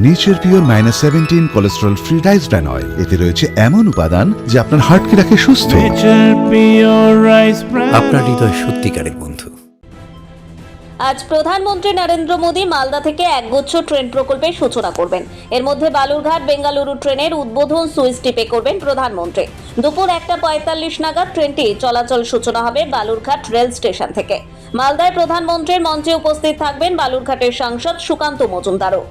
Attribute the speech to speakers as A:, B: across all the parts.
A: Nature pure -17 cholesterol free rice bran oil. এতে রয়েছে এমন উপাদান যা আপনার হার্টকে রাখে সুস্থ।
B: আপনার হৃদয় সত্যিকারের বন্ধু।
C: আজ প্রধানমন্ত্রী নরেন্দ্র মোদী মালদা থেকে একগুচ্ছ ট্রেন প্রকল্পের সূচনা করবেন। এর মধ্যে বালুরঘাট বেঙ্গালুরু ট্রেনের উদ্বোধন সুইচ টিপে করবেন প্রধানমন্ত্রী। দুপুর 1:45 নাগাদ ট্রেনটি চলাচল সূচনা হবে বালুরঘাট রেল স্টেশন থেকে। মালদায় প্রধানমন্ত্রীর মঞ্চে উপস্থিত থাকবেন বালুরঘাটের সাংসদ সুকান্ত মজুমদারও।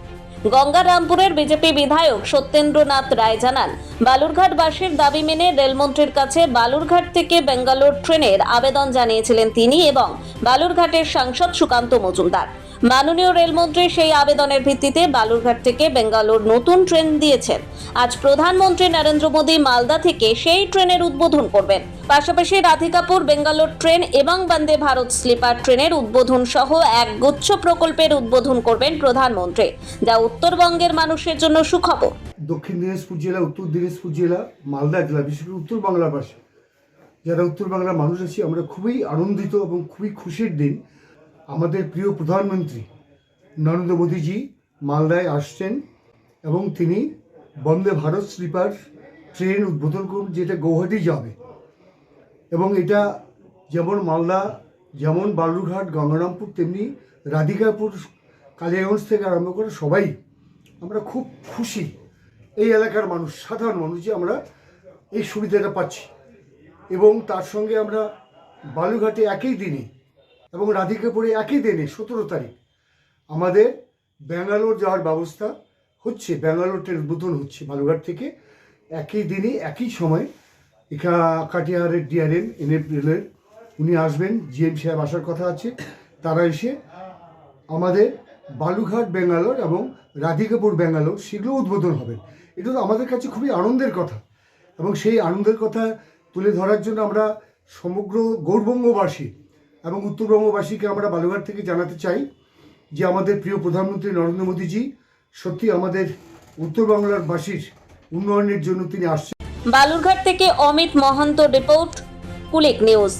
C: গঙ্গারামপুরের বিজেপি বিধায়ক সত্যেন্দ্রনাথ রায় জানান, বালুরঘাটবাসীর দাবি মেনে রেলমন্ত্রীর কাছে বালুরঘাট থেকে বেঙ্গালুরু ট্রেনের আবেদন জানিয়েছিলেন তিনি এবং বালুরঘাটের সাংসদ সুকান্ত মজুমদার। মাননীয় রেলমন্ত্রী সেই আবেদনের ভিত্তিতে বালুরঘাট থেকে বেঙ্গালুরু নতুন ট্রেন দিয়েছেন। আজ প্রধানমন্ত্রী নরেন্দ্র মোদী মালদা থেকে সেই ট্রেনের উদ্বোধন করবেন। পাশাপাশি রাধিকাপুর বেঙ্গালুরু ট্রেন এবং বন্দে ভারত স্লিপার ট্রেনের উদ্বোধন সহ একগুচ্ছ প্রকল্পের উদ্বোধন করবেন প্রধানমন্ত্রী, যা উত্তরবঙ্গের মানুষের জন্য সুখবর।
D: দক্ষিণ দিনাজপুর জেলা, উত্তর দিনাজপুর জেলা, মালদা জেলা, বিশেষ করে উত্তর বাংলার পাশে যারা উত্তর বাংলার মানুষ আছি, আমরা খুবই আনন্দিত এবং খুবই খুশির দিন। আমাদের প্রিয় প্রধানমন্ত্রী নরেন্দ্র মোদীজি মালদায় আসছেন এবং তিনি বন্দে ভারত স্লিপার ট্রেন উদ্বোধন করুন, যেটা গৌহাটি যাবে। এবং এটা যেমন মালদা, যেমন বালুরঘাট, গঙ্গারামপুর, তেমনি রাধিকাপুর, কালিয়াগঞ্জ থেকে আরম্ভ করে সবাই আমরা খুব খুশি। এই এলাকার মানুষ, সাধারণ মানুষ, যে আমরা এই সুবিধাটা পাচ্ছি। এবং তার সঙ্গে আমরা বালুরঘাটে একই দিনে এবং রাধিকাপুরে একই দিনে 17 তারিখ আমাদের ব্যাঙ্গালোর যাওয়ার ব্যবস্থা হচ্ছে। ব্যাঙ্গালোর ট্রেন উদ্বোধন হচ্ছে বালুরঘাট থেকে একই দিনে একই সময়। কাটিহারের ডিআরএম রেলের উনি আসবেন, জিএম সাহেব আসার কথা আছে। তারা এসে আমাদের বালুরঘাট বেঙ্গালোর এবং রাধিকাপুর বেঙ্গালোর সেগুলো উদ্বোধন হবেন। এটা তো আমাদের কাছে খুবই আনন্দের কথা এবং সেই আনন্দের কথা তুলে ধরার জন্য আমরা সমগ্র গৌরবঙ্গবাসী এবং উত্তরবঙ্গবাসীকে আমরা বালুরঘাট থেকে জানাতে চাই যে আমাদের প্রিয় প্রধানমন্ত্রী নরেন্দ্র মোদীজি সত্যি আমাদের উত্তর বাংলার বাসীর উন্নয়নের জন্য তিনি আসছেন।
C: বালুরঘাট থেকে অমিত মহন্ত রিপোর্ট, কুলিক নিউজ।